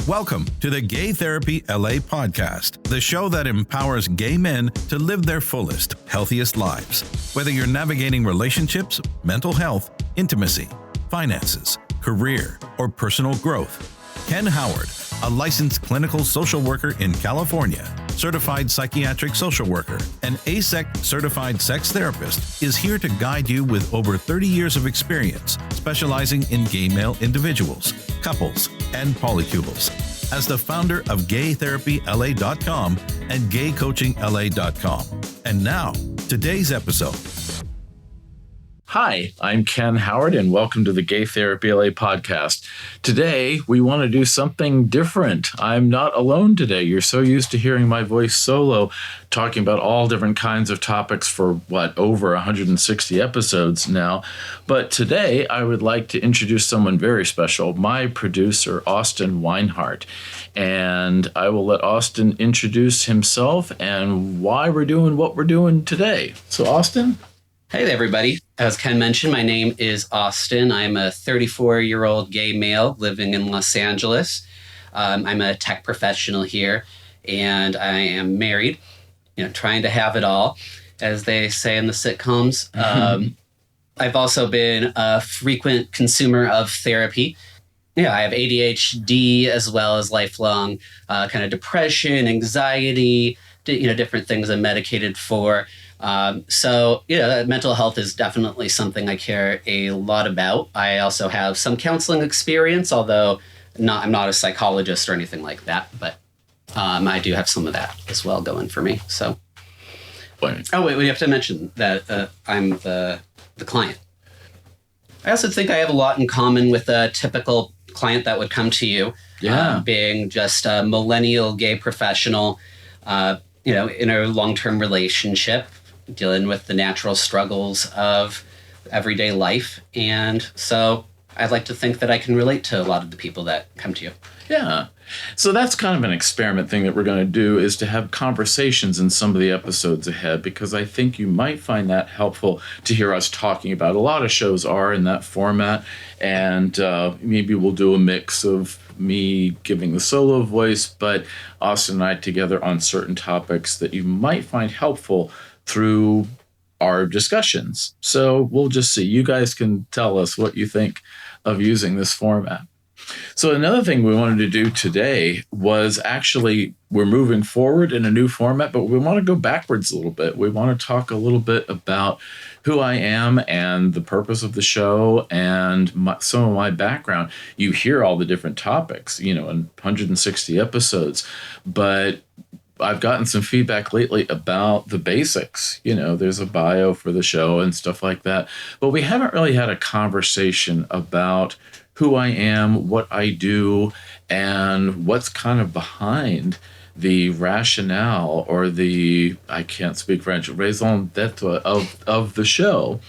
Welcome to the Gay Therapy LA Podcast, the show that empowers gay men to live their fullest, healthiest lives. Whether you're navigating relationships, mental health, intimacy, finances, career, or personal growth, Ken Howard, a licensed clinical social worker in California, certified psychiatric social worker, and ASEC certified sex therapist, is here to guide you with over 30 years of experience, specializing in gay male individuals, couples, and polycules. As the founder of GayTherapyLA.com and GayCoachingLA.com. And now, today's episode. Hi, I'm Ken Howard, and welcome to the Gay Therapy LA Podcast. Today, we want to do something different. I'm not alone today. You're so used to hearing my voice solo, talking about all different kinds of topics for, over 160 episodes now. But today, I would like to introduce someone very special, my producer, Austen Weinhart. And I will let Austen introduce himself and why we're doing what we're doing today. So, Austen? Hey there, everybody. As Ken mentioned, my name is Austen. I'm a 34-year-old gay male living in Los Angeles. I'm a tech professional here, and I am married, trying to have it all, as they say in the sitcoms. I've also been a frequent consumer of therapy. I have ADHD as well as lifelong kind of depression, anxiety, different things I'm medicated for. Mental health is definitely something I care a lot about. I also have some counseling experience, although I'm not a psychologist or anything like that, but I do have some of that as well going for me. So, we have to mention that I'm the client. I also think I have a lot in common with a typical client that would come to you, being just a millennial gay professional, in a long-term relationship, dealing with the natural struggles of everyday life. And so I'd like to think that I can relate to a lot of the people that come to you. Yeah. So that's kind of an experiment thing that we're going to do, is to have conversations in some of the episodes ahead, because I think you might find that helpful to hear us talking about. A lot of shows are in that format, and maybe we'll do a mix of me giving the solo voice, but Austen and I together on certain topics that you might find helpful through our discussions. So we'll just see. You guys can tell us what you think of using this format. So another thing we wanted to do today was actually, we're moving forward in a new format, but we want to go backwards a little bit. We want to talk a little bit about who I am and the purpose of the show and some of my background. You hear all the different topics, in 160 episodes, but I've gotten some feedback lately about the basics. There's a bio for the show and stuff like that, but we haven't really had a conversation about who I am, what I do, and what's kind of behind the rationale or I can't speak French, raison d'etre of the show.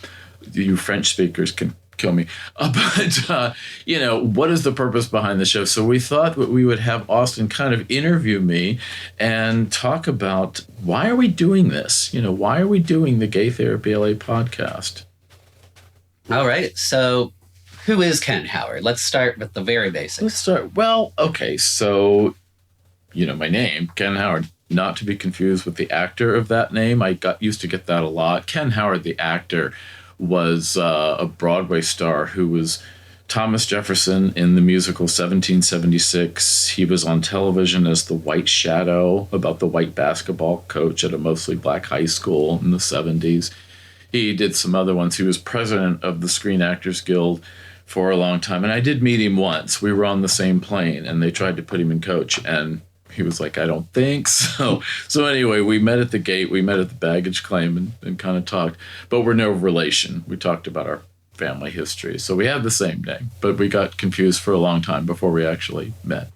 You French speakers can kill me. But what is the purpose behind the show? So we thought that we would have Austen kind of interview me and talk about, why are we doing this? Why are we doing the Gay Therapy LA podcast? All right. So who is Ken Howard? Let's start with the very basics. So, my name, Ken Howard, not to be confused with the actor of that name. I used to get that a lot. Ken Howard, the actor, was a Broadway star who was Thomas Jefferson in the musical 1776. He was on television as the White Shadow, about the white basketball coach at a mostly black high school in the 70s. He did some other ones. He was president of the Screen Actors Guild for a long time. And I did meet him once. We were on the same plane, and they tried to put him in coach, and he was like, I don't think so. So anyway, we met at the gate. We met at the baggage claim and kind of talked. But we're no relation. We talked about our family history. So we have the same name, but we got confused for a long time before we actually met.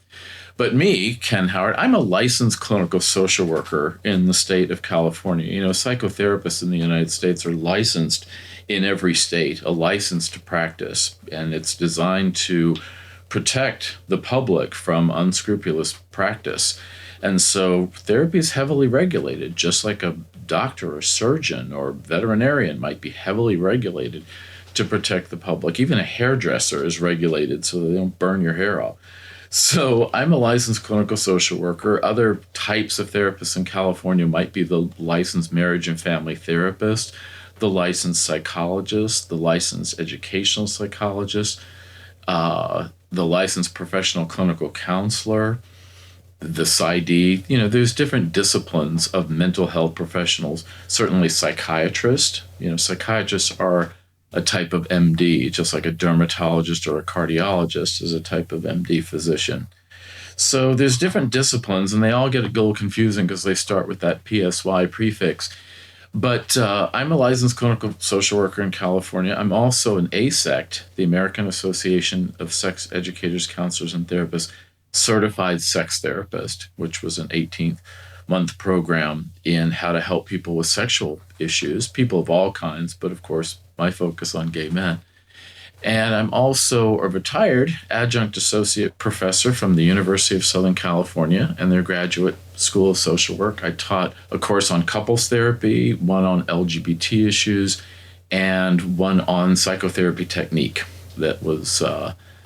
But me, Ken Howard, I'm a licensed clinical social worker in the state of California. Psychotherapists in the United States are licensed in every state, a license to practice. And it's designed to protect the public from unscrupulous practice. And so therapy is heavily regulated, just like a doctor or surgeon or veterinarian might be heavily regulated to protect the public. Even a hairdresser is regulated so they don't burn your hair off. So I'm a licensed clinical social worker. Other types of therapists in California might be the licensed marriage and family therapist, the licensed psychologist, the licensed educational psychologist, the licensed professional clinical counselor, the PsyD. There's different disciplines of mental health professionals. Certainly psychiatrists. Psychiatrists are a type of MD, just like a dermatologist or a cardiologist is a type of MD physician. So there's different disciplines, and they all get a little confusing because they start with that PSY prefix. But I'm a licensed clinical social worker in California. I'm also an ASECT, the American Association of Sex Educators, Counselors, and Therapists, certified sex therapist, which was an 18-month program in how to help people with sexual issues, people of all kinds, but of course, my focus on gay men. And I'm also a retired adjunct associate professor from the University of Southern California and their Graduate School of Social Work. I taught a course on couples therapy, one on LGBT issues, and one on psychotherapy technique that was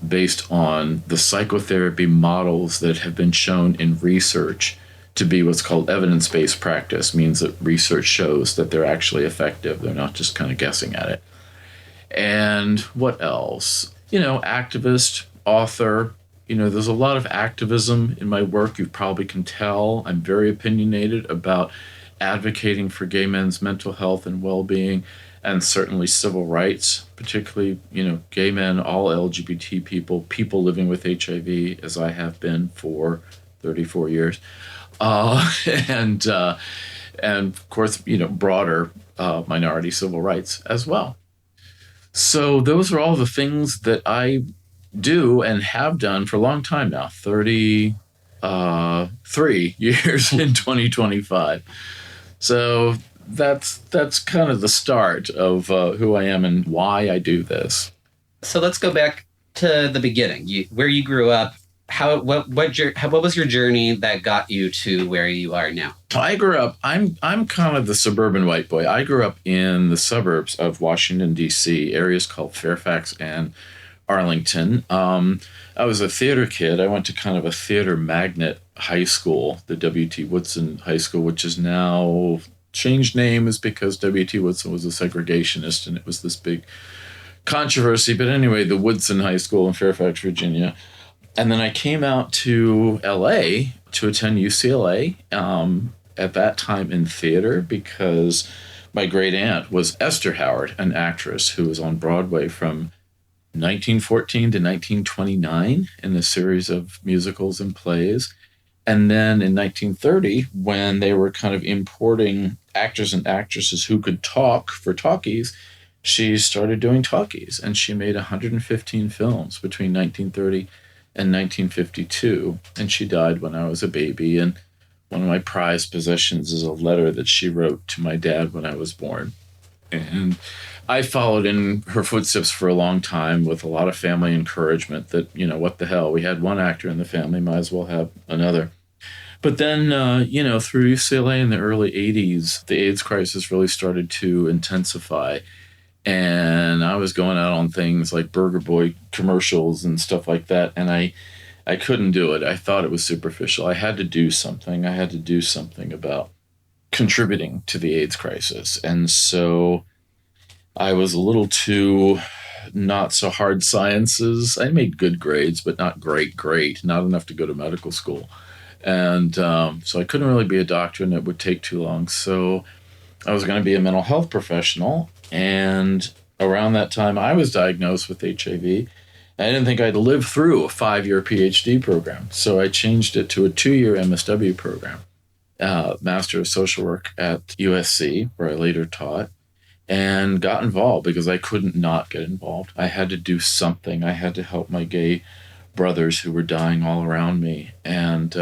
based on the psychotherapy models that have been shown in research to be what's called evidence-based practice, means that research shows that they're actually effective. They're not just kind of guessing at it. And what else? Activist, author. There's a lot of activism in my work. You probably can tell. I'm very opinionated about advocating for gay men's mental health and well-being, and certainly civil rights, particularly, gay men, all LGBT people living with HIV, as I have been for 34 years. And of course, broader minority civil rights as well. So those are all the things that I do and have done for a long time now, 33 years in 2025. So that's kind of the start of who I am and why I do this. So let's go back to the beginning, where you grew up. What was your journey that got you to where you are now? I grew up, I'm kind of the suburban white boy. I grew up in the suburbs of Washington, D.C., areas called Fairfax and Arlington. I was a theater kid. I went to kind of a theater magnet high school, the W.T. Woodson High School, which is now changed name, is because W.T. Woodson was a segregationist and it was this big controversy. But anyway, the Woodson High School in Fairfax, Virginia. And then I came out to LA to attend UCLA at that time in theater, because my great aunt was Esther Howard, an actress who was on Broadway from 1914 to 1929 in a series of musicals and plays. And then in 1930, when they were kind of importing actors and actresses who could talk for talkies, she started doing talkies, and she made 115 films between 1930 and 1952, and she died when I was a baby. And one of my prized possessions is a letter that she wrote to my dad when I was born. And I followed in her footsteps for a long time with a lot of family encouragement that, what the hell, we had one actor in the family, might as well have another. But then, through UCLA in the early 80s, the AIDS crisis really started to intensify. And I was going out on things like Burger Boy commercials and stuff like that. And I couldn't do it. I thought it was superficial. I had to do something. I had to do something about contributing to the AIDS crisis. And so I was a little too not so hard sciences. I made good grades, but not great, not enough to go to medical school. And so I couldn't really be a doctor, and it would take too long. So I was going to be a mental health professional. And around that time, I was diagnosed with HIV. I didn't think I'd live through a 5-year PhD program. So I changed it to a 2-year MSW program, Master of Social Work at USC, where I later taught, and got involved because I couldn't not get involved. I had to do something. I had to help my gay brothers who were dying all around me, and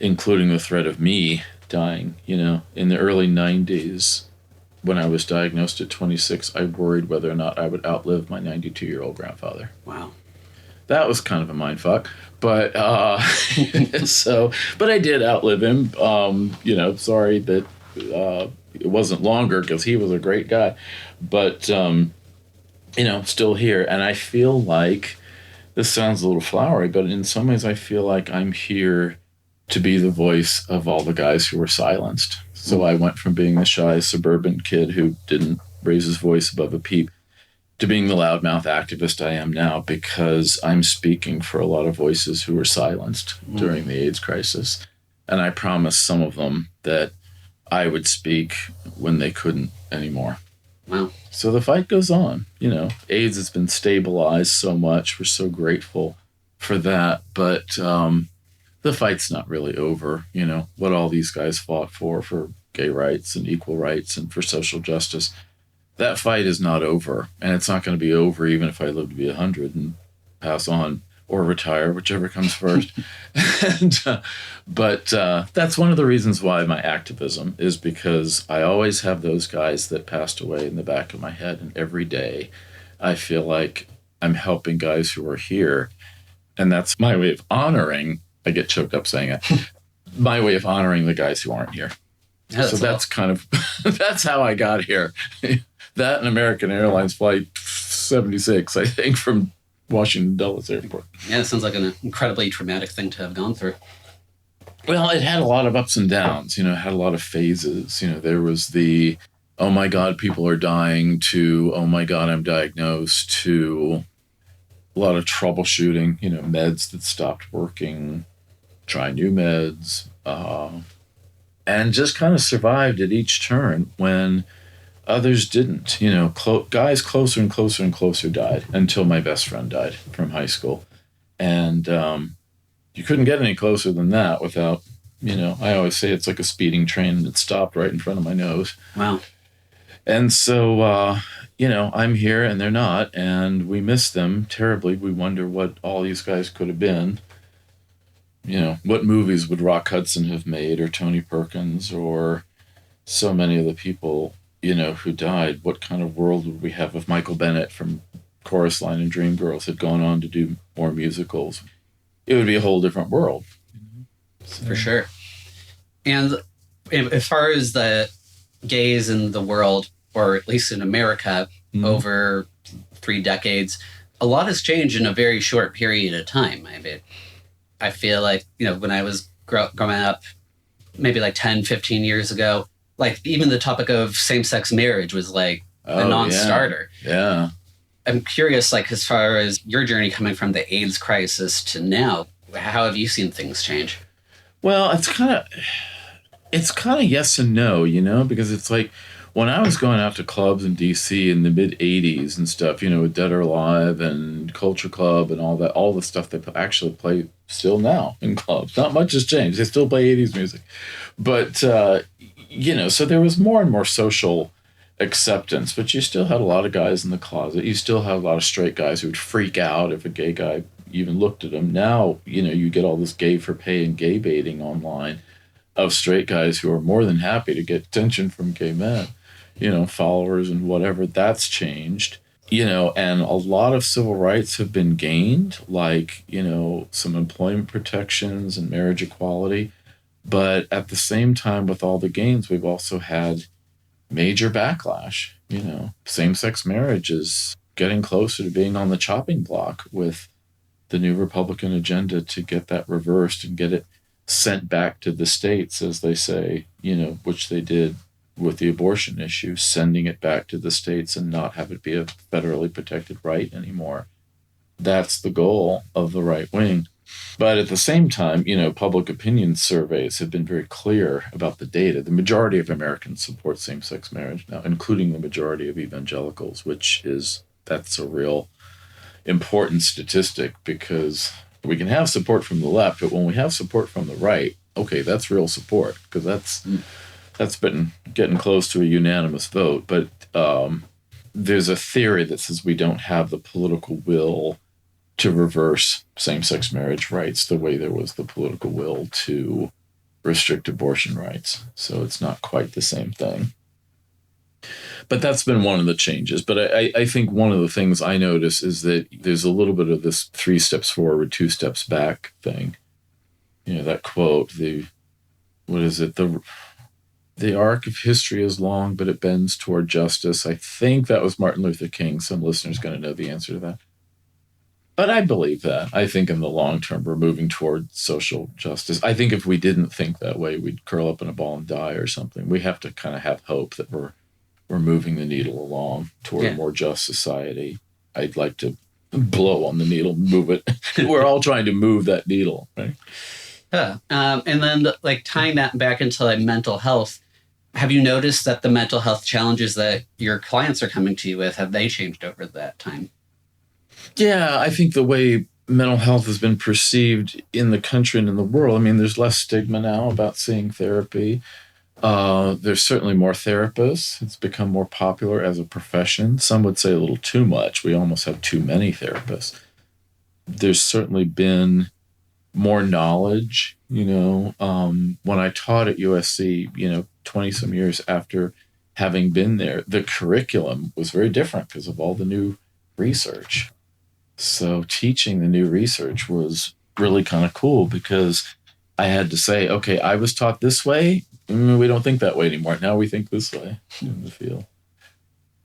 including the threat of me dying. In the early 90s, when I was diagnosed at 26, I worried whether or not I would outlive my 92-year-old grandfather. Wow. That was kind of a mindfuck. But but I did outlive him. Sorry that it wasn't longer, because he was a great guy. But, still here. And I feel like this sounds a little flowery, but in some ways I feel like I'm here to be the voice of all the guys who were silenced. So I went from being the shy suburban kid who didn't raise his voice above a peep to being the loudmouth activist I am now, because I'm speaking for a lot of voices who were silenced during the AIDS crisis. And I promised some of them that I would speak when they couldn't anymore. Wow. So the fight goes on. AIDS has been stabilized so much. We're so grateful for that. But the fight's not really over. What all these guys fought for gay rights and equal rights and for social justice, that fight is not over. And it's not going to be over even if I live to be 100 and pass on or retire, whichever comes first. But that's one of the reasons why my activism is, because I always have those guys that passed away in the back of my head. And every day I feel like I'm helping guys who are here. And that's my way of honoring, I get choked up saying it, my way of honoring the guys who aren't here. Yeah, so that's kind of, that's how I got here. That and American Airlines flight 76, I think, from Washington Dulles Airport. Yeah, it sounds like an incredibly traumatic thing to have gone through. Well, it had a lot of ups and downs, it had a lot of phases. There was the, oh my God, people are dying, to, oh my God, I'm diagnosed, to a lot of troubleshooting, meds that stopped working, try new meds, and just kind of survived at each turn when others didn't. Guys closer and closer and closer died until my best friend died from high school. And you couldn't get any closer than that without, I always say it's like a speeding train that stopped right in front of my nose. Wow. And so, I'm here and they're not, and we miss them terribly. We wonder what all these guys could have been. What movies would Rock Hudson have made, or Tony Perkins, or so many of the people who died? What kind of world would we have if Michael Bennett from Chorus Line and Dreamgirls had gone on to do more musicals? It would be a whole different world. So. For sure. And as far as the gays in the world, or at least in America, over 3 decades, a lot has changed in a very short period of time. I feel like, when I was growing up, maybe like 10, 15 years ago, like even the topic of same-sex marriage was like a non-starter. Yeah. I'm curious, like, as far as your journey coming from the AIDS crisis to now, how have you seen things change? Well, it's kind of yes and no, because it's like when I was going out to clubs in DC in the mid 80s and stuff, with Dead or Alive and Culture Club and all that, all the stuff they actually play still now in clubs. Not much has changed. They still play 80s music. But, so there was more and more social acceptance, but you still had a lot of guys in the closet. You still had a lot of straight guys who would freak out if a gay guy even looked at them. Now, you get all this gay for pay and gay baiting online of straight guys who are more than happy to get attention from gay men, followers and whatever. That's changed, and a lot of civil rights have been gained, like, some employment protections and marriage equality. But at the same time, with all the gains, we've also had major backlash. Same-sex marriage is getting closer to being on the chopping block with the new Republican agenda to get that reversed and get it sent back to the states, as they say, which they did with the abortion issue, sending it back to the states and not have it be a federally protected right anymore. That's the goal of the right wing. But at the same time, public opinion surveys have been very clear about the data. The majority of Americans support same-sex marriage now, including the majority of evangelicals, that's a real important statistic, because we can have support from the left, but when we have support from the right, okay, that's real support, because that's been getting close to a unanimous vote. But there's a theory that says we don't have the political will to reverse same-sex marriage rights the way there was the political will to restrict abortion rights. So it's not quite the same thing. But that's been one of the changes. But I think one of the things I notice is that there's a little bit of this 3 steps forward, 2 steps back thing. That quote, the arc of history is long, but it bends toward justice. I think that was Martin Luther King. Some listeners going to know the answer to that. But I believe that. I think in the long term, we're moving toward social justice. I think if we didn't think that way, we'd curl up in a ball and die or something. We have to kind of have hope that we're moving the needle along toward a more just society. I'd like to blow on the needle, move it. We're all trying to move that needle, right? Yeah. And then like tying that back into like mental health, have you noticed that the mental health challenges that your clients are coming to you with, have they changed over that time? Yeah, I think the way mental health has been perceived in the country and in the world, I mean, there's less stigma now about seeing therapy. There's certainly more therapists. It's become more popular as a profession. Some would say a little too much. We almost have too many therapists. There's certainly been more knowledge, when I taught at USC, 20 some years after having been there, the curriculum was very different because of all the new research. So teaching the new research was really kind of cool because I had to say, okay, I was taught this way. We don't think that way anymore. Now we think this way in the field.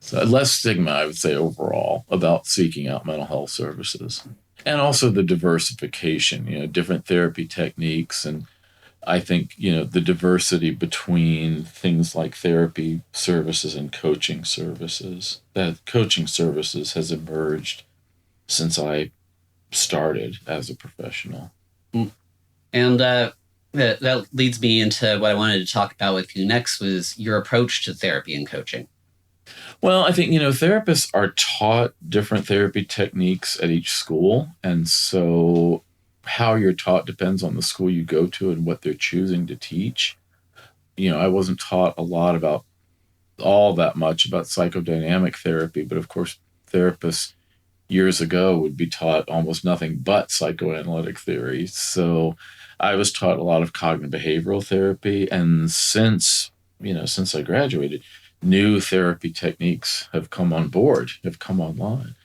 So less stigma, I would say, overall about seeking out mental health services. And also the diversification, different therapy techniques. And I think, the diversity between things like therapy services and coaching services. That coaching services has emerged since I started as a professional. And that leads me into what I wanted to talk about with you next was your approach to therapy and coaching. Well, I think, therapists are taught different therapy techniques at each school. And so how you're taught depends on the school you go to and what they're choosing to teach. I wasn't taught all that much about psychodynamic therapy, but of course, therapists years ago would be taught almost nothing but psychoanalytic theory. So I was taught a lot of cognitive behavioral therapy. And since I graduated, new therapy techniques have come on board, have come online.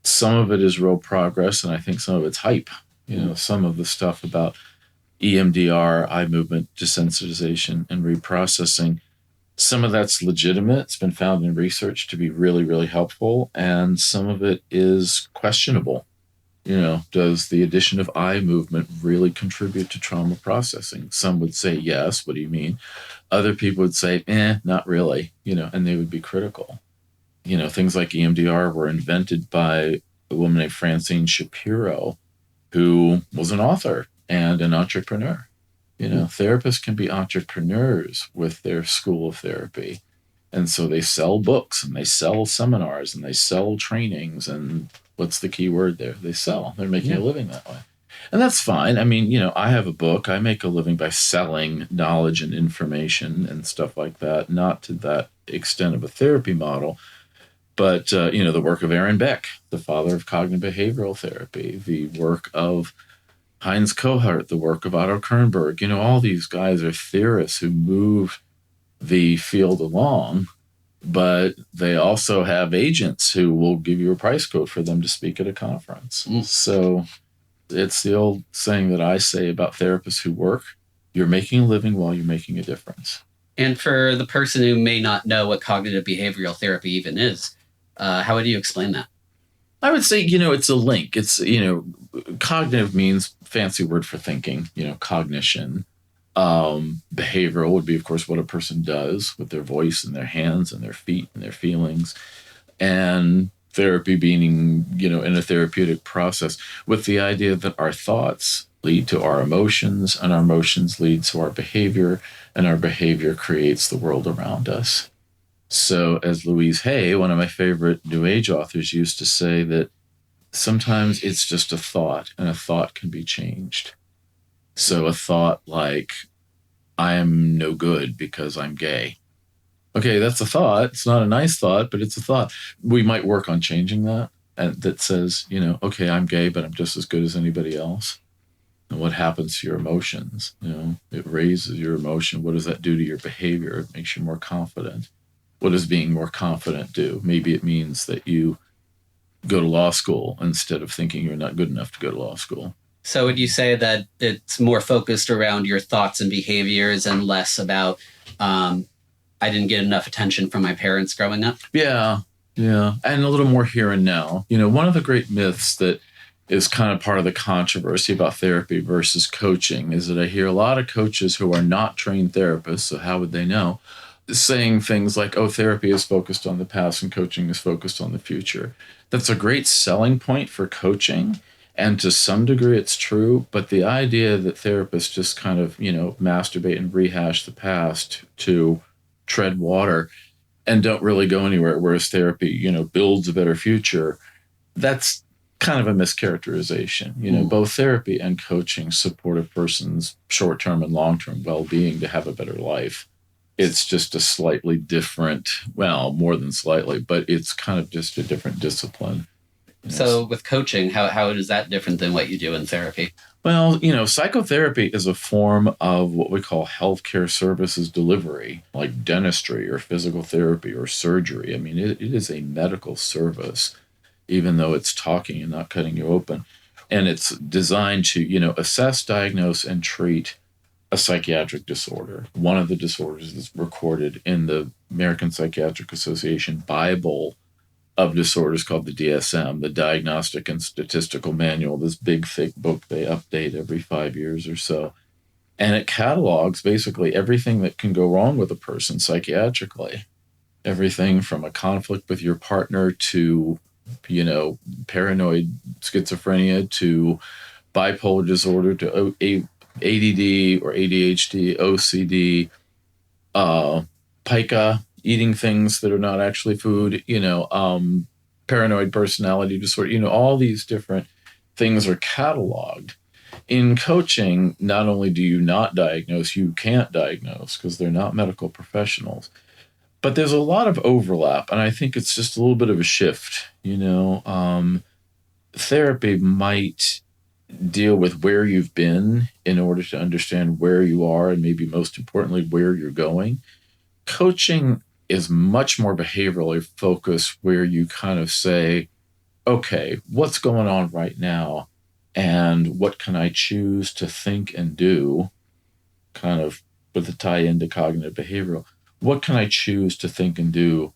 Some of it is real progress, and I think some of it's hype. Some of the stuff about EMDR, eye movement desensitization, and reprocessing, some of that's legitimate. It's been found in research to be really, really helpful, and some of it is questionable. Does the addition of eye movement really contribute to trauma processing? Some would say yes. What do you mean? Other people would say, not really, and they would be critical. Things like EMDR were invented by a woman named Francine Shapiro, who was an author and an entrepreneur. Therapists can be entrepreneurs with their school of therapy. And so they sell books and they sell seminars and they sell trainings. And what's the key word there? They sell. They're making a living that way. And that's fine. I mean, I have a book. I make a living by selling knowledge and information and stuff like that, not to that extent of a therapy model. But, the work of Aaron Beck, the father of cognitive behavioral therapy, the work of Heinz Kohart, the work of Otto Kernberg, all these guys are theorists who move the field along, but they also have agents who will give you a price quote for them to speak at a conference. So it's the old saying that I say about therapists who work, you're making a living while you're making a difference. And for the person who may not know what cognitive behavioral therapy even is, how would you explain that? I would say, it's a link. It's, cognitive means fancy word for thinking, cognition. Behavioral would be, of course, what a person does with their voice and their hands and their feet and their feelings. And therapy being, in a therapeutic process with the idea that our thoughts lead to our emotions and our emotions lead to our behavior and our behavior creates the world around us. So as Louise Hay, one of my favorite New Age authors, used to say that sometimes it's just a thought and a thought can be changed. So a thought like, I'm no good because I'm gay. Okay, that's a thought. It's not a nice thought, but it's a thought. We might work on changing that. And that says, okay, I'm gay, but I'm just as good as anybody else. And what happens to your emotions? It raises your emotion. What does that do to your behavior? It makes you more confident. What does being more confident do? Maybe it means that you go to law school instead of thinking you're not good enough to go to law school. So would you say that it's more focused around your thoughts and behaviors and less about, I didn't get enough attention from my parents growing up? Yeah. And a little more here and now. One of the great myths that is kind of part of the controversy about therapy versus coaching, is that I hear a lot of coaches who are not trained therapists, so how would they know, saying things like, oh, therapy is focused on the past and coaching is focused on the future. That's a great selling point for coaching. And to some degree, it's true. But the idea that therapists just kind of, masturbate and rehash the past to tread water and don't really go anywhere, whereas therapy, builds a better future, that's kind of a mischaracterization. Both therapy and coaching support a person's short-term and long-term well-being to have a better life. It's just a slightly different, well, more than slightly, but it's kind of just a different discipline. So with coaching, how is that different than what you do in therapy? Well, psychotherapy is a form of what we call healthcare services delivery, like dentistry or physical therapy or surgery. I mean, it is a medical service, even though it's talking and not cutting you open. And it's designed to, assess, diagnose, and treat a psychiatric disorder. One of the disorders is recorded in the American Psychiatric Association Bible of disorders called the DSM, the Diagnostic and Statistical Manual, this big, thick book they update every 5 years or so. And it catalogs basically everything that can go wrong with a person psychiatrically. Everything from a conflict with your partner to, paranoid schizophrenia to bipolar disorder to ADD or ADHD, OCD, pica, eating things that are not actually food, paranoid personality disorder, all these different things are cataloged. In coaching, not only do you not diagnose, you can't diagnose because they're not medical professionals. But there's a lot of overlap, and I think it's just a little bit of a shift. Therapy might deal with where you've been in order to understand where you are and maybe most importantly, where you're going. Coaching is much more behaviorally focused, where you kind of say, okay, what's going on right now? And what can I choose to think and do, kind of with a tie into cognitive behavioral? What can I choose to think and do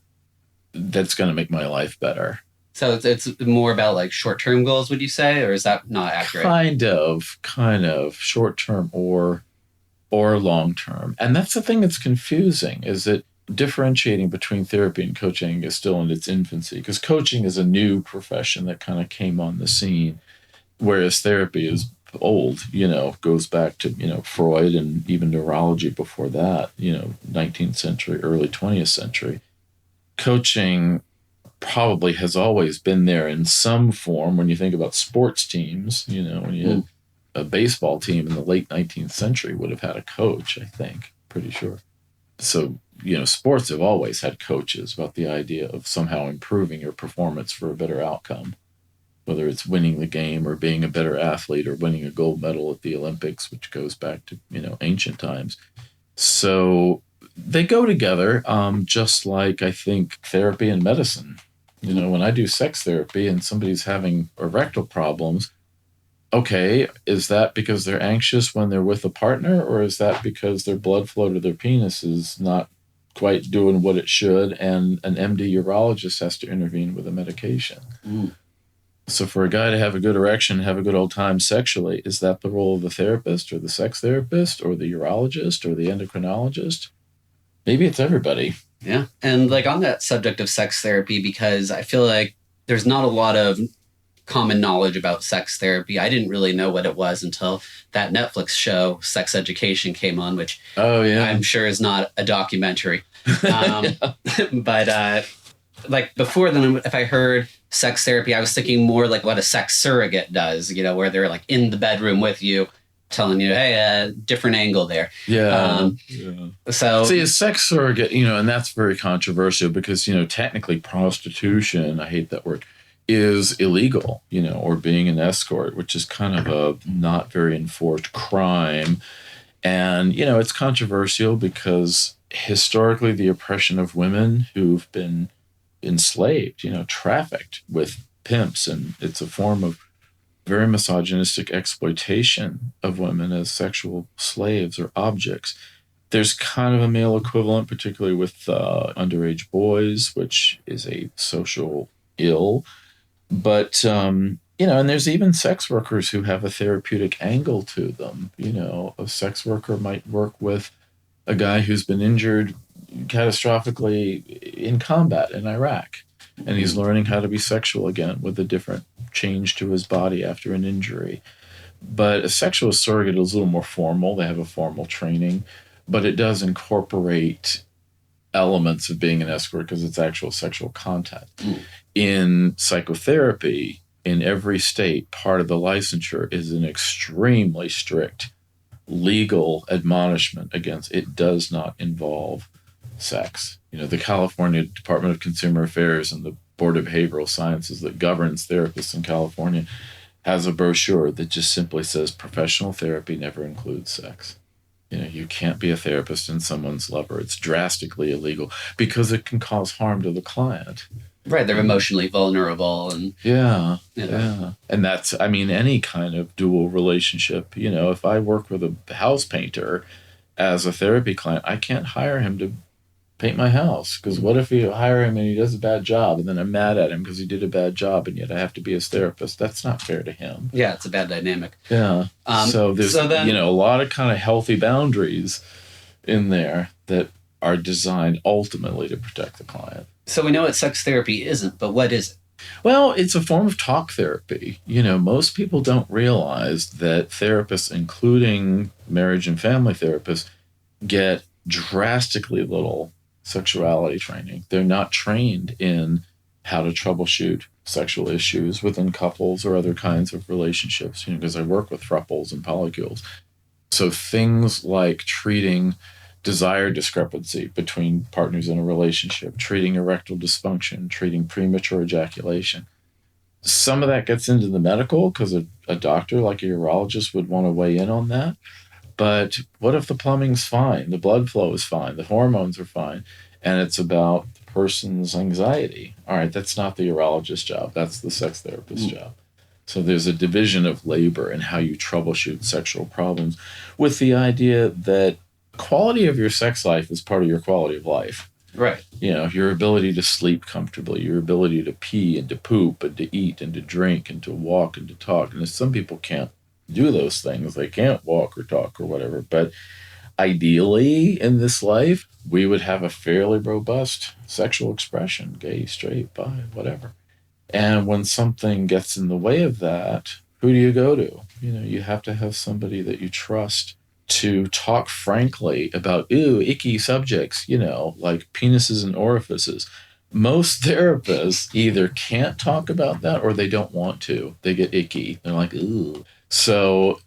that's going to make my life better? So it's more about like short-term goals, would you say, or is that not accurate? Kind of short-term or long-term. And that's the thing that's confusing, is that differentiating between therapy and coaching is still in its infancy, because coaching is a new profession that kind of came on the scene, whereas therapy is old, goes back to, Freud and even neurology before that, 19th century, early 20th century. Coaching probably has always been there in some form. When you think about sports teams, when you had a baseball team in the late 19th century would have had a coach, I think, pretty sure. So, sports have always had coaches about the idea of somehow improving your performance for a better outcome, whether it's winning the game or being a better athlete or winning a gold medal at the Olympics, which goes back to, ancient times. So they go together, just like I think therapy and medicine. When I do sex therapy and somebody's having erectile problems, okay, is that because they're anxious when they're with a partner, or is that because their blood flow to their penis is not quite doing what it should and an MD urologist has to intervene with a medication? So for a guy to have a good erection, have a good old time sexually, is that the role of the therapist or the sex therapist or the urologist or the endocrinologist? Maybe it's everybody. Yeah. And like on that subject of sex therapy, because I feel like there's not a lot of common knowledge about sex therapy. I didn't really know what it was until that Netflix show, Sex Education, came on, which I'm sure is not a documentary. But like before then, if I heard sex therapy, I was thinking more like what a sex surrogate does, where they're like in the bedroom with you, telling you, hey, different angle there. So see, a sex surrogate, and that's very controversial because, technically prostitution, I hate that word, is illegal, or being an escort, which is kind of a not very enforced crime. And, it's controversial because historically the oppression of women who've been enslaved, trafficked with pimps, and it's a form of very misogynistic exploitation of women as sexual slaves or objects. There's kind of a male equivalent, particularly with underage boys, which is a social ill. But And there's even sex workers who have a therapeutic angle to them. A sex worker might work with a guy who's been injured catastrophically in combat in Iraq, and he's learning how to be sexual again with a different change to his body after an injury. But a sexual surrogate is a little more formal. They have a formal training, but it does incorporate elements of being an escort because it's actual sexual contact. In psychotherapy, in every state, part of the licensure is an extremely strict legal admonishment against it does not involve sex. The California Department of Consumer Affairs and the Board of Behavioral Sciences that governs therapists in California has a brochure that just simply says professional therapy never includes sex. You can't be a therapist and someone's lover. It's drastically illegal because it can cause harm to the client. Right, they're emotionally vulnerable. And yeah. And that's, any kind of dual relationship. If I work with a house painter as a therapy client, I can't hire him to paint my house, because what if you hire him and he does a bad job and then I'm mad at him because he did a bad job and yet I have to be his therapist? That's not fair to him. Yeah, it's a bad dynamic. Yeah. So there's a lot of kind of healthy boundaries in there that are designed ultimately to protect the client. So we know what sex therapy isn't, but what is it? Well, it's a form of talk therapy. Most people don't realize that therapists, including marriage and family therapists, get drastically little sexuality training. They're not trained in how to troubleshoot sexual issues within couples or other kinds of relationships, because I work with thruples and polycules. So things like treating desire discrepancy between partners in a relationship, treating erectile dysfunction, treating premature ejaculation. Some of that gets into the medical because a doctor like a urologist would want to weigh in on that. But what if the plumbing's fine, the blood flow is fine, the hormones are fine, and it's about the person's anxiety? All right, that's not the urologist's job. That's the sex therapist's job. So there's a division of labor in how you troubleshoot sexual problems with the idea that quality of your sex life is part of your quality of life. Right. Your ability to sleep comfortably, your ability to pee and to poop and to eat and to drink and to walk and to talk. And some people can't do those things. They can't walk or talk or whatever. But ideally in this life, we would have a fairly robust sexual expression, gay, straight, bi, whatever. And when something gets in the way of that, who do you go to? You have to have somebody that you trust to talk frankly about, icky subjects, like penises and orifices. Most therapists either can't talk about that or they don't want to. They get icky. They're like, ooh. So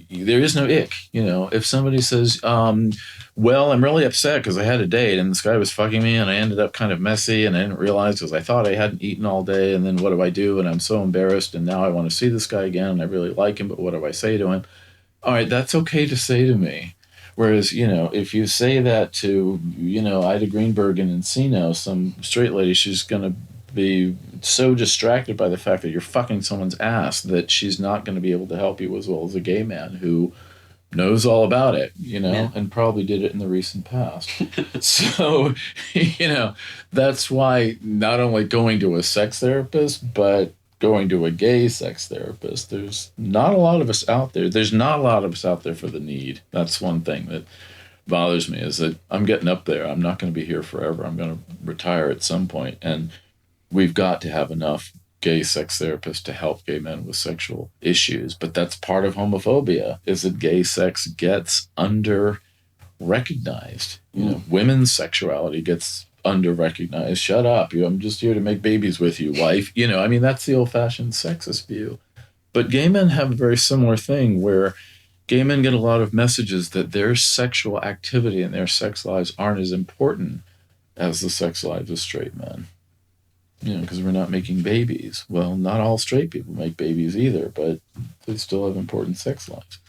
there is no ick. If somebody says, well, I'm really upset because I had a date and this guy was fucking me and I ended up kind of messy and I didn't realize because I thought I hadn't eaten all day, and then what do I do? And I'm so embarrassed and now I want to see this guy again and I really like him, but what do I say to him? All right, that's okay to say to me. Whereas, if you say that to, Ida Greenberg in Encino, some straight lady, she's going to be so distracted by the fact that you're fucking someone's ass that she's not going to be able to help you as well as a gay man who knows all about it, and probably did it in the recent past. So, that's why not only going to a sex therapist, but going to a gay sex therapist, there's not a lot of us out there. There's not a lot of us out there for the need. That's one thing that bothers me, is that I'm getting up there. I'm not going to be here forever. I'm going to retire at some point. And we've got to have enough gay sex therapists to help gay men with sexual issues. But that's part of homophobia, is that gay sex gets under-recognized. Women's sexuality gets under-recognized. Shut up. I'm just here to make babies with you, wife. That's the old-fashioned sexist view. But gay men have a very similar thing where gay men get a lot of messages that their sexual activity and their sex lives aren't as important as the sex lives of straight men. Because we're not making babies. Well, not all straight people make babies either, but they still have important sex lives.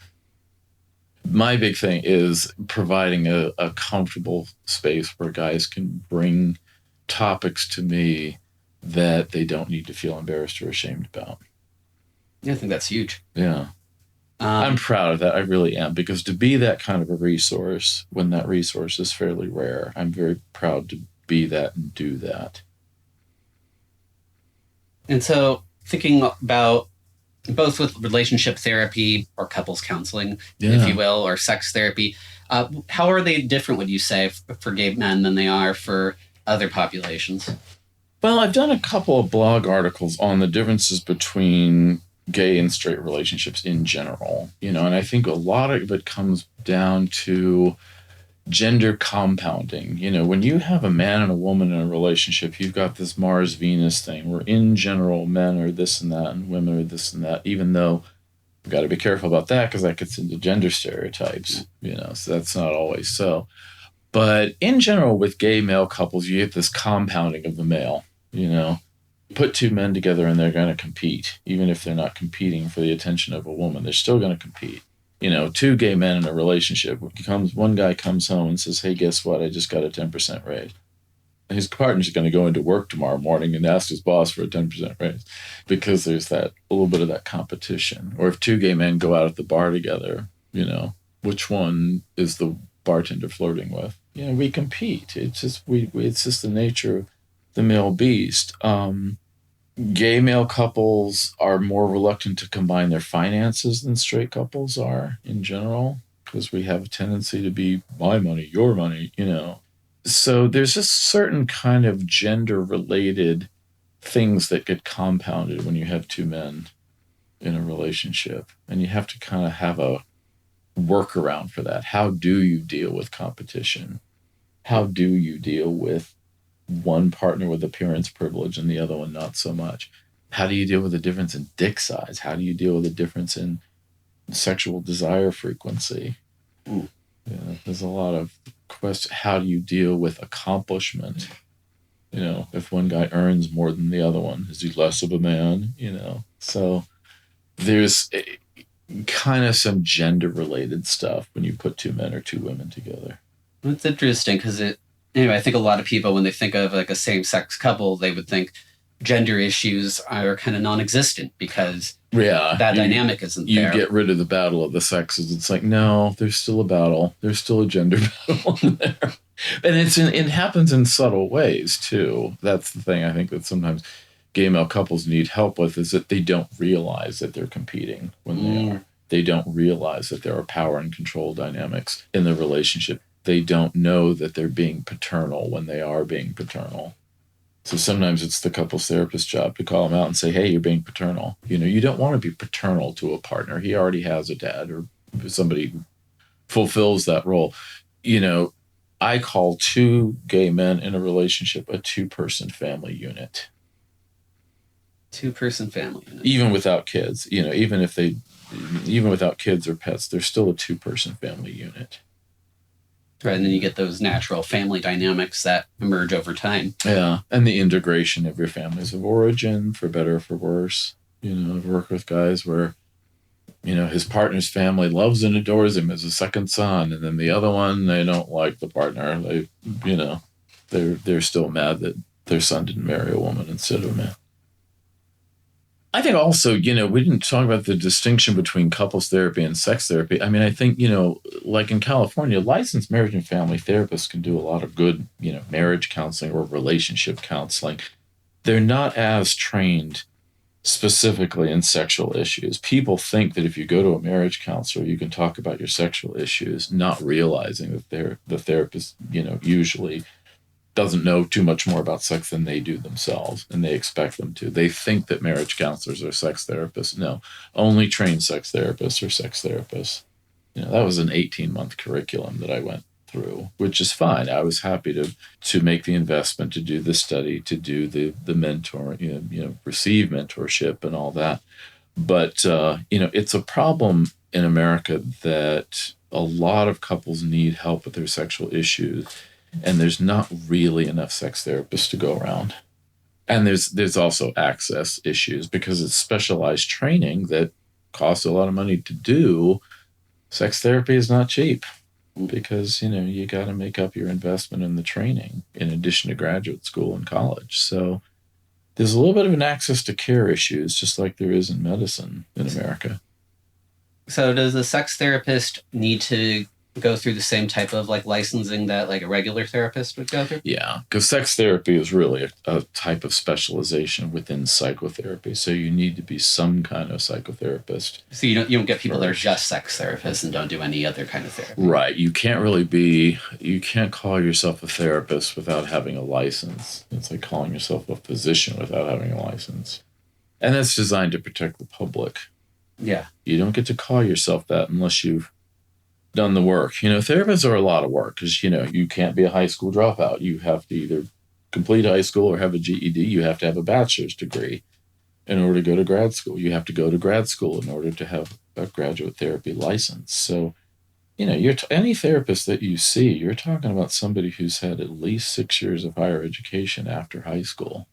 My big thing is providing a comfortable space where guys can bring topics to me that they don't need to feel embarrassed or ashamed about. Yeah, I think that's huge. Yeah. I'm proud of that. I really am. Because to be that kind of a resource, when that resource is fairly rare, I'm very proud to be that and do that. And so thinking about both with relationship therapy or couples counseling, Yeah. if you will, or sex therapy. How are they different, would you say, for gay men than they are for other populations? Well, I've done a couple of blog articles on the differences between gay and straight relationships in general, and I think a lot of it comes down to gender compounding. When you have a man and a woman in a relationship, you've got this Mars Venus thing where in general men are this and that and women are this and that, even though we've got to be careful about that because that gets into gender stereotypes, so that's not always so. But in general, with gay male couples, you get this compounding of the male. Put two men together and they're going to compete. Even if they're not competing for the attention of a woman, they're still going to compete. Two gay men in a relationship, one guy comes home and says, hey, guess what? I just got a 10% raise. And his partner's going to go into work tomorrow morning and ask his boss for a 10% raise because there's a little bit of that competition. Or if two gay men go out at the bar together, which one is the bartender flirting with? We compete. It's just the nature of the male beast. Gay male couples are more reluctant to combine their finances than straight couples are in general, because we have a tendency to be my money, your money, So there's just certain kind of gender-related things that get compounded when you have two men in a relationship, and you have to kind of have a workaround for that. How do you deal with competition? How do you deal with one partner with appearance privilege and the other one not so much? How do you deal with the difference in dick size? How do you deal with the difference in sexual desire frequency? There's a lot of questions. How do you deal with accomplishment? If one guy earns more than the other one, is he less of a man? So there's kind of some gender-related stuff when you put two men or two women together. It's interesting because I think a lot of people, when they think of like a same-sex couple, they would think gender issues are kind of non-existent because that dynamic isn't there. You get rid of the battle of the sexes. It's like, no, there's still a battle. There's still a gender battle in there. And it happens in subtle ways, too. That's the thing I think that sometimes gay male couples need help with, is that they don't realize that they're competing when they are. They don't realize that there are power and control dynamics in the relationship. They don't know that they're being paternal when they are being paternal. So sometimes it's the couples therapist's job to call them out and say, hey, you're being paternal. You don't want to be paternal to a partner. He already has a dad or somebody who fulfills that role. I call two gay men in a relationship a two-person family unit. Two-person family unit. Even without kids, even without kids or pets, they're still a two-person family unit. Right, and then you get those natural family dynamics that emerge over time. Yeah, and the integration of your families of origin, for better or for worse. I've worked with guys where, his partner's family loves and adores him as a second son, and then the other one, they don't like the partner. They're still mad that their son didn't marry a woman instead of a man. I think also, we didn't talk about the distinction between couples therapy and sex therapy. I mean, I think, like in California, licensed marriage and family therapists can do a lot of good, marriage counseling or relationship counseling. They're not as trained specifically in sexual issues. People think that if you go to a marriage counselor, you can talk about your sexual issues, not realizing that the therapist, usually doesn't know too much more about sex than they do themselves, and they expect them to. They think that marriage counselors are sex therapists. No, only trained sex therapists are sex therapists. That was an 18-month curriculum that I went through, which is fine. I was happy to make the investment, to do the study, to do the mentor, receive mentorship and all that. But, it's a problem in America that a lot of couples need help with their sexual issues, and there's not really enough sex therapists to go around. And there's also access issues because it's specialized training that costs a lot of money to do. Sex therapy is not cheap because, you got to make up your investment in the training in addition to graduate school and college. So there's a little bit of an access to care issues, just like there is in medicine in America. So does the sex therapist need to go through the same type of like licensing that like a regular therapist would go through? Yeah, because sex therapy is really a type of specialization within psychotherapy. So you need to be some kind of psychotherapist. So you don't get people that are just sex therapists and don't do any other kind of therapy. Right. You can't call yourself a therapist without having a license. It's like calling yourself a physician without having a license. And that's designed to protect the public. Yeah. You don't get to call yourself that unless you've done the work. Therapists are a lot of work because, you can't be a high school dropout. You have to either complete high school or have a GED. You have to have a bachelor's degree in order to go to grad school. You have to go to grad school in order to have a graduate therapy license. So, any therapist that you see, you're talking about somebody who's had at least 6 years of higher education after high school.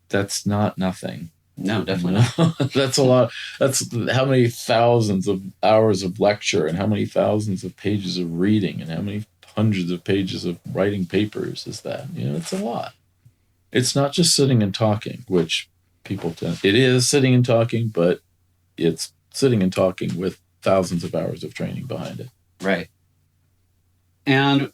That's not nothing. No, definitely not. That's a lot. That's how many thousands of hours of lecture and how many thousands of pages of reading and how many hundreds of pages of writing papers is that? It's a lot. It's not just sitting and talking, which people tend. It is sitting and talking, but it's sitting and talking with thousands of hours of training behind it. Right. And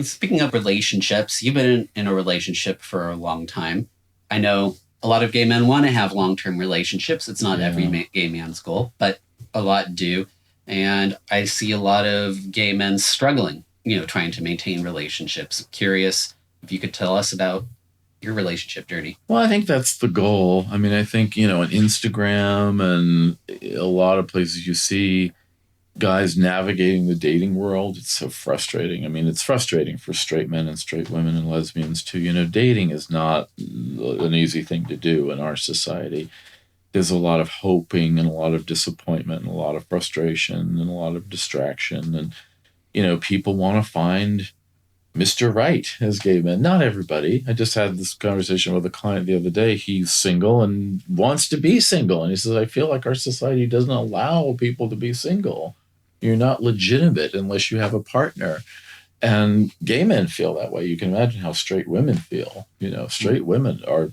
speaking of relationships, you've been in a relationship for a long time. I know a lot of gay men want to have long-term relationships. It's not every gay man's goal, but a lot do. And I see a lot of gay men struggling, trying to maintain relationships. Curious if you could tell us about your relationship journey. Well, I think that's the goal. I mean, I think, on Instagram and a lot of places you see guys navigating the dating world. It's so frustrating. I mean, it's frustrating for straight men and straight women and lesbians too. Dating is not an easy thing to do in our society. There's a lot of hoping and a lot of disappointment and a lot of frustration and a lot of distraction. And, people want to find Mr. Right as gay men. Not everybody. I just had this conversation with a client the other day. He's single and wants to be single. And he says, I feel like our society doesn't allow people to be single. You're not legitimate unless you have a partner. And gay men feel that way. You can imagine how straight women feel. Straight women are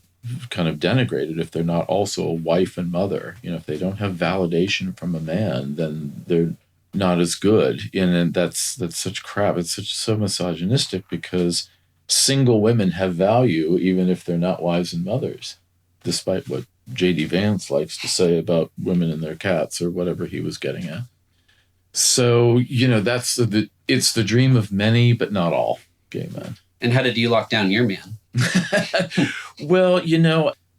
kind of denigrated if they're not also a wife and mother. If they don't have validation from a man, then they're not as good. And that's such crap. It's so misogynistic because single women have value even if they're not wives and mothers, despite what J.D. Vance likes to say about women and their cats or whatever he was getting at. So, that's it's the dream of many, but not all gay men. And how did you lock down your man? Well,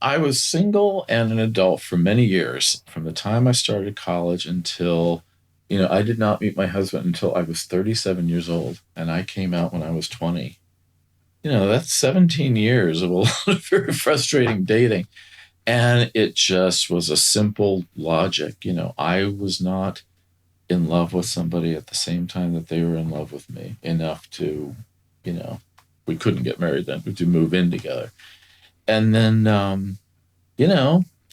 I was single and an adult for many years, from the time I started college until, I did not meet my husband until I was 37 years old, and I came out when I was 20. That's 17 years of a lot of very frustrating dating. And it just was a simple logic. I was not in love with somebody at the same time that they were in love with me enough to, we couldn't get married then, but to move in together. And then,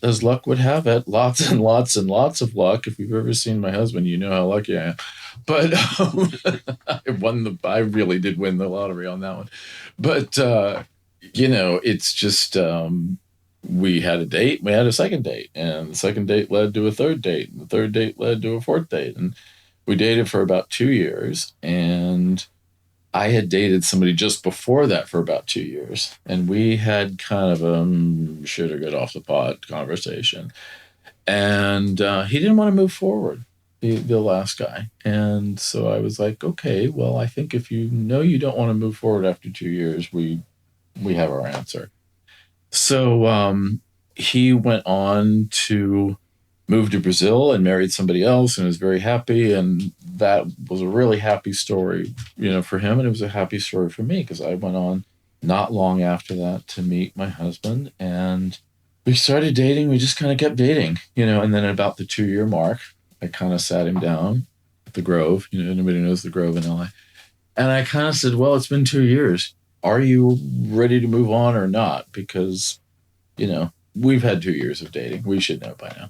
as luck would have it, lots and lots and lots of luck. If you've ever seen my husband, you know how lucky I am. But I really did win the lottery on that one. But, it's just, we had a date, we had a second date, and the second date led to a third date, and the third date led to a fourth date. And we dated for about 2 years, and I had dated somebody just before that for about 2 years. And we had kind of a should or get off the pot conversation. And he didn't want to move forward, the last guy. And so I was like, okay, well, I think if you don't want to move forward after 2 years, we have our answer. So he went on to move to Brazil and married somebody else and was very happy. And that was a really happy story, for him. And it was a happy story for me because I went on not long after that to meet my husband. And we started dating. We just kind of kept dating, and then at about the 2-year mark, I kind of sat him down at the Grove. Nobody knows the Grove in LA. And I kind of said, well, it's been 2 years. Are you ready to move on or not? Because, we've had 2 years of dating. We should know by now.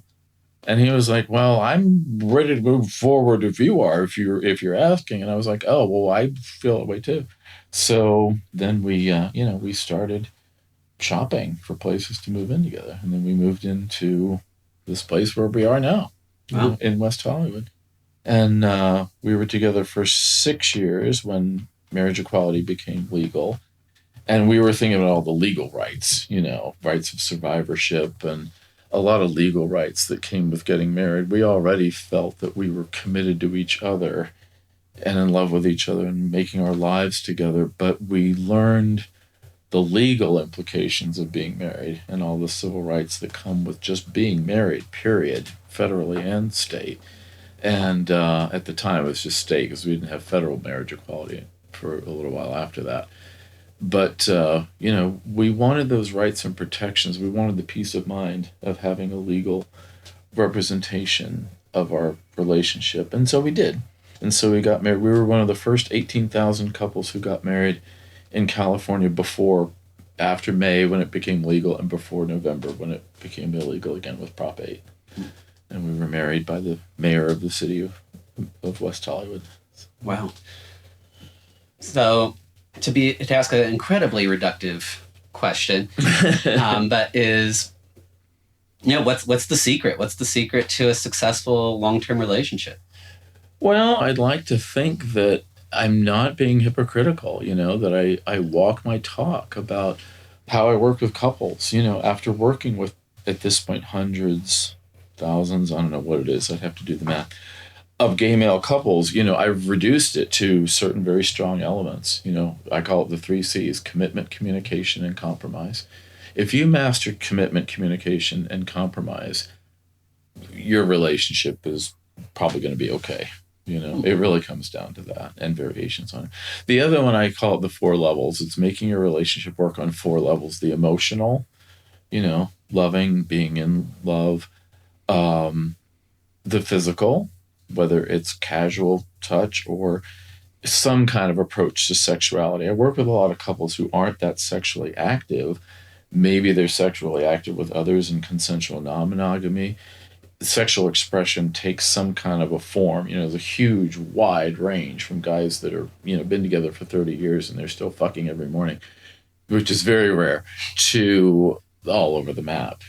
And he was like, well, I'm ready to move forward if you are, if you're asking. And I was like, oh, well, I feel that way too. So then we started shopping for places to move in together. And then we moved into this place where we are now. Wow. In West Hollywood. And we were together for 6 years when marriage equality became legal. And we were thinking about all the legal rights, rights of survivorship and a lot of legal rights that came with getting married. We already felt that we were committed to each other and in love with each other and making our lives together. But we learned the legal implications of being married and all the civil rights that come with just being married, period, federally and state. And at the time, it was just state because we didn't have federal marriage equality for a little while after that. But, we wanted those rights and protections. We wanted the peace of mind of having a legal representation of our relationship. And so we did. And so we got married. We were one of the first 18,000 couples who got married in California after May when it became legal and before November when it became illegal again with Prop 8. And we were married by the mayor of the city of West Hollywood. Wow. So to ask an incredibly reductive question, but is, what's the secret? What's the secret to a successful long-term relationship? Well, I'd like to think that I'm not being hypocritical, that I walk my talk about how I work with couples, after working with, at this point, hundreds, thousands, I don't know what it is, I'd have to do the math, of gay male couples, I've reduced it to certain very strong elements. I call it the 3 C's: commitment, communication, and compromise. If you master commitment, communication, and compromise, your relationship is probably going to be okay. It really comes down to that and variations on it. The other one, I call it the 4 levels. It's making your relationship work on 4 levels: the emotional, loving, being in love, the physical, whether it's casual touch or some kind of approach to sexuality. I work with a lot of couples who aren't that sexually active. Maybe they're sexually active with others in consensual non-monogamy. Sexual expression takes some kind of a form. There's a huge, wide range from guys that are, been together for 30 years and they're still fucking every morning, which is very rare, to all over the map,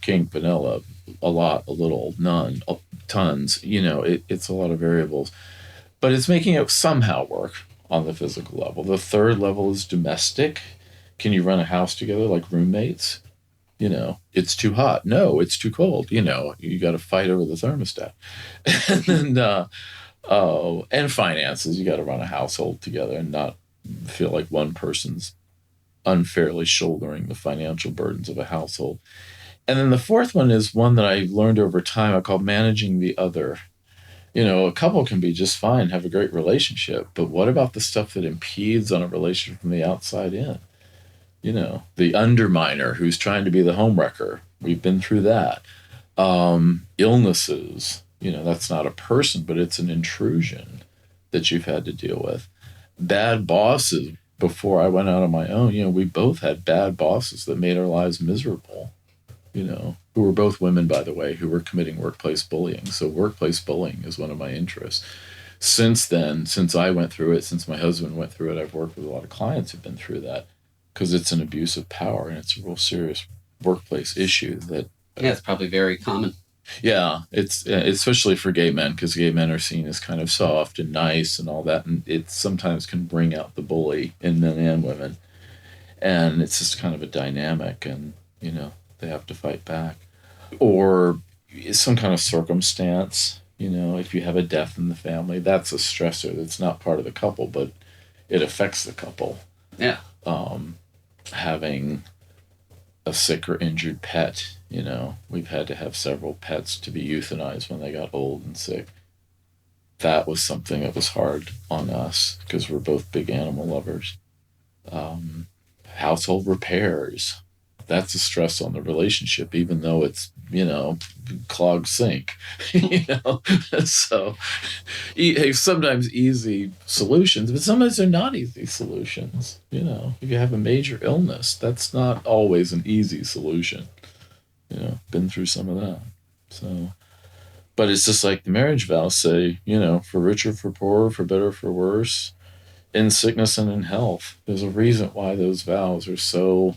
kink, vanilla, a lot, a little, none, tons, it's a lot of variables, but it's making it somehow work on the physical level. The 3rd level is domestic. Can you run a house together like roommates? It's too hot. No, it's too cold. You got to fight over the thermostat. And then, and finances. You got to run a household together and not feel like one person's unfairly shouldering the financial burdens of a household. And then the 4th one is one that I learned over time. I call managing the other. A couple can be just fine, have a great relationship, but what about the stuff that impedes on a relationship from the outside in? The underminer who's trying to be the homewrecker. We've been through that. Illnesses, that's not a person, but it's an intrusion that you've had to deal with. Bad bosses. Before I went out on my own, we both had bad bosses that made our lives miserable, who were both women, by the way, who were committing workplace bullying. So workplace bullying is one of my interests. Since then, since I went through it, since my husband went through it, I've worked with a lot of clients who've been through that because it's an abuse of power and it's a real serious workplace issue that... it's probably very common. Yeah, it's especially for gay men, because gay men are seen as kind of soft and nice and all that, and it sometimes can bring out the bully in men and women, and it's just kind of a dynamic, and they have to fight back. Or some kind of circumstance, if you have a death in the family, that's a stressor that's not part of the couple, but it affects the couple. Yeah. Having a sick or injured pet, we've had to have several pets to be euthanized when they got old and sick. That was something that was hard on us because we're both big animal lovers. Household repairs, that's a stress on the relationship, even though it's, clogged sink, So sometimes easy solutions, but sometimes they're not easy solutions. If you have a major illness, that's not always an easy solution. Been through some of that. So, but it's just like the marriage vows say, for richer, for poorer, for better, for worse, in sickness and in health. There's a reason why those vows are so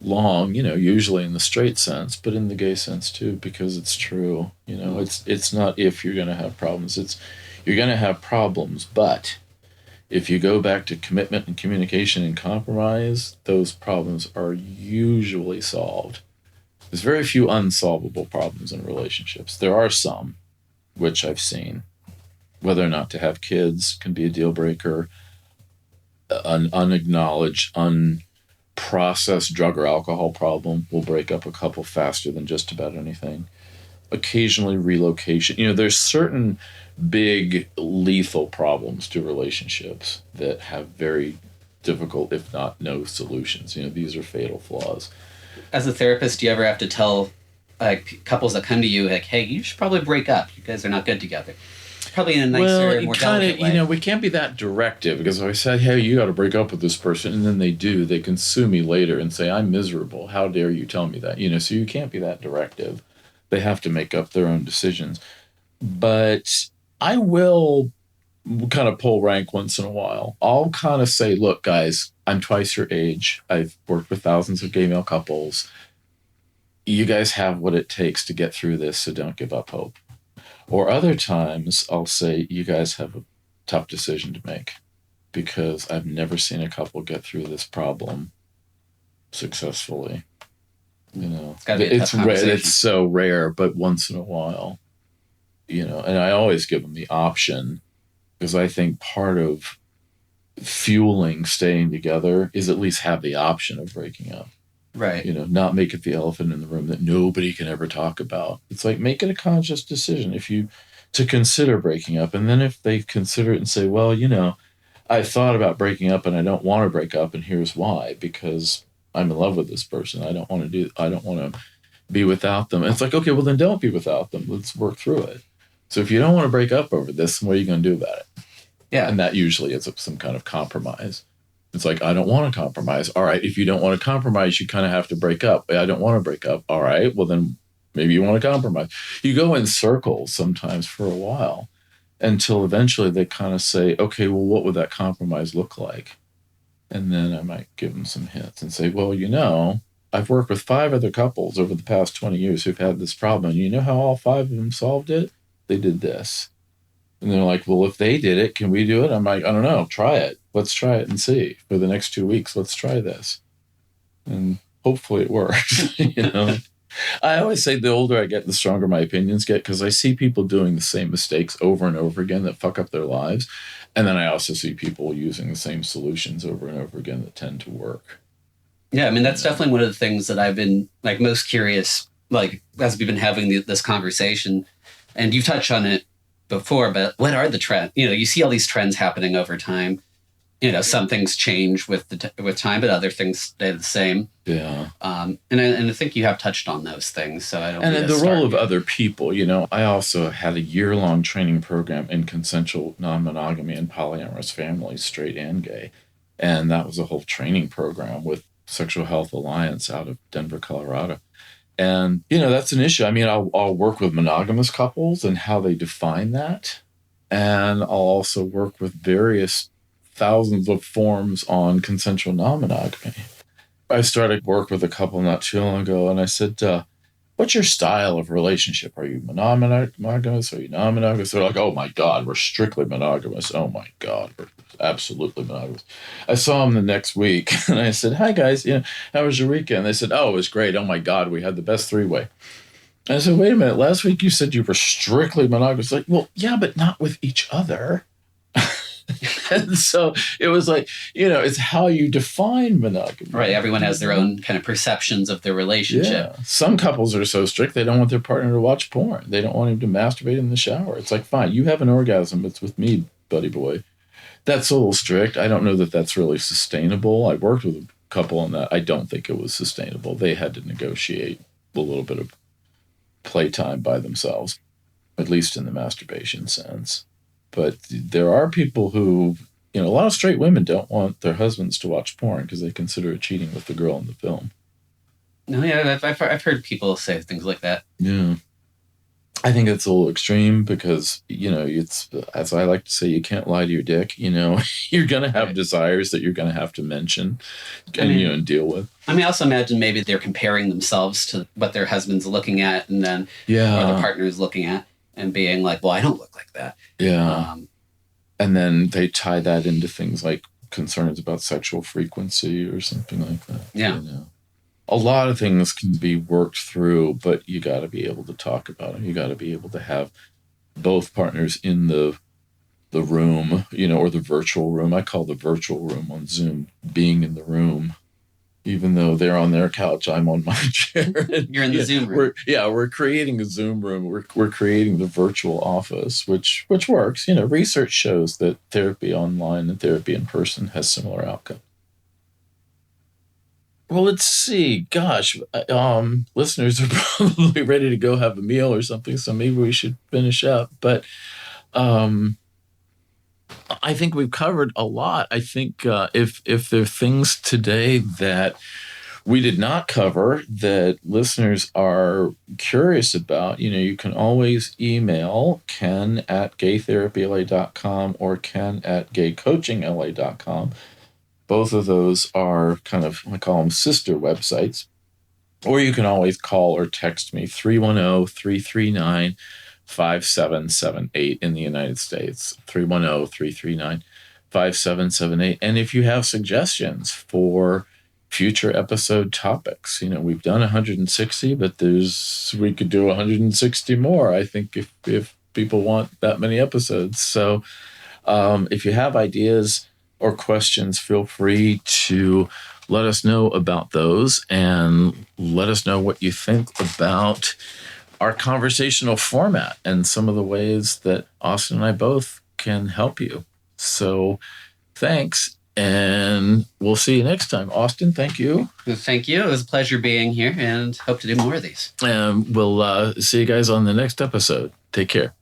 long, usually in the straight sense, but in the gay sense too, because it's true. It's not if you're going to have problems, it's you're going to have problems, but if you go back to commitment and communication and compromise, those problems are usually solved. There's very few unsolvable problems in relationships. There are some, which I've seen. Whether or not to have kids can be a deal breaker. An unacknowledged, unprocessed drug or alcohol problem will break up a couple faster than just about anything. Occasionally relocation. There's certain big lethal problems to relationships that have very difficult, if not no solutions. These are fatal flaws. As a therapist, do you ever have to tell couples that come to you, like, hey, you should probably break up. You guys are not good together. Probably in a nicer, more delicate way. We can't be that directive, because if I said, hey, you got to break up with this person, and then they do, they can sue me later and say, I'm miserable. How dare you tell me that? So you can't be that directive. They have to make up their own decisions. But I will kind of pull rank once in a while. I'll kind of say, look, guys, I'm twice your age. I've worked with thousands of gay male couples. You guys have what it takes to get through this, so don't give up hope. Or other times, I'll say, you guys have a tough decision to make, because I've never seen a couple get through this problem successfully. It's gotta be a tough conversation. It's so rare, but once in a while, and I always give them the option, because I think part of fueling staying together is at least have the option of breaking up. Right. Not make it the elephant in the room that nobody can ever talk about. It's like, make it a conscious decision to consider breaking up. And then if they consider it and say, well, I thought about breaking up and I don't want to break up, and here's why, because I'm in love with this person. I don't want to be without them. And it's like, okay, well then don't be without them. Let's work through it. So if you don't want to break up over this, what are you going to do about it? Yeah. And that usually is some kind of compromise. It's like, I don't want to compromise. All right, if you don't want to compromise, you kind of have to break up. I don't want to break up. All right, well then maybe you want to compromise. You go in circles sometimes for a while until eventually they kind of say, okay, well, what would that compromise look like? And then I might give them some hints and say, well, I've worked with 5 other couples over the past 20 years who've had this problem. And you know how all 5 of them solved it? They did this. And they're like, well, if they did it, can we do it? I'm like, I don't know. Try it. Let's try it and see. For the next 2 weeks, let's try this. And hopefully it works. I always say the older I get, the stronger my opinions get, because I see people doing the same mistakes over and over again that fuck up their lives. And then I also see people using the same solutions over and over again that tend to work. Yeah, I mean, that's definitely one of the things that I've been most curious, as we've been having this conversation. And you've touched on it before, but what are the trends? You see all these trends happening over time. Some things change with time, but other things stay the same. Yeah. And I think you have touched on those things. So I don't. And the role of other people. I also had a year-long training program in consensual non-monogamy and polyamorous families, straight and gay, and that was a whole training program with Sexual Health Alliance out of Denver, Colorado. And, that's an issue. I mean, I'll work with monogamous couples and how they define that. And I'll also work with various thousands of forms on consensual non-monogamy. I started work with a couple not too long ago, and I said, what's your style of relationship? Are you monogamous? Are you non-monogamous? They're like, oh my God, we're strictly monogamous. Oh my God, we're absolutely monogamous. I saw them the next week, and I said, hi guys, how was your weekend? They said, oh, it was great. Oh my God, we had the best 3-way. And I said, wait a minute, last week you said you were strictly monogamous. Like, well, yeah, but not with each other. And so it was like, it's how you define monogamy. Right. Everyone has their own kind of perceptions of their relationship. Yeah. Some couples are so strict, they don't want their partner to watch porn. They don't want him to masturbate in the shower. It's like, fine, you have an orgasm. It's with me, buddy boy. That's a little strict. I don't know that that's really sustainable. I worked with a couple on that. I don't think it was sustainable. They had to negotiate a little bit of playtime by themselves, at least in the masturbation sense. But there are people who, a lot of straight women don't want their husbands to watch porn because they consider it cheating with the girl in the film. No, yeah, I've heard people say things like that. Yeah. I think it's a little extreme because, it's, as I like to say, you can't lie to your dick. You're going to have desires that you're going to have to mention and deal with. I also imagine maybe they're comparing themselves to what their husband's looking at and then or the partner is looking at and being like, well, I don't look like that. Yeah. And then they tie that into things like concerns about sexual frequency or something like that. Yeah. A lot of things can be worked through, but you got to be able to talk about them. You got to be able to have both partners in the room, or the virtual room. I call the virtual room on Zoom being in the room, even though they're on their couch, I'm on my chair. You're in the Zoom room. We're creating a Zoom room. We're creating the virtual office, which works. Research shows that therapy online and therapy in person has similar outcomes. Well, let's see. Gosh, listeners are probably ready to go have a meal or something, so maybe we should finish up. But I think we've covered a lot. I think if there are things today that we did not cover that listeners are curious about, you can always email Ken at GayTherapyLA.com or Ken at GayCoachingLA.com. Both of those are kind of, I call them sister websites. Or you can always call or text me, 310-339-5778 in the United States, 310-339-5778. And if you have suggestions for future episode topics, we've done 160, but we could do 160 more, I think, if people want that many episodes. So if you have ideas or questions, feel free to let us know about those and let us know what you think about our conversational format and some of the ways that Austen and I both can help you. So thanks, and we'll see you next time. Austen, thank you. Thank you. It was a pleasure being here and hope to do more of these. And we'll see you guys on the next episode. Take care.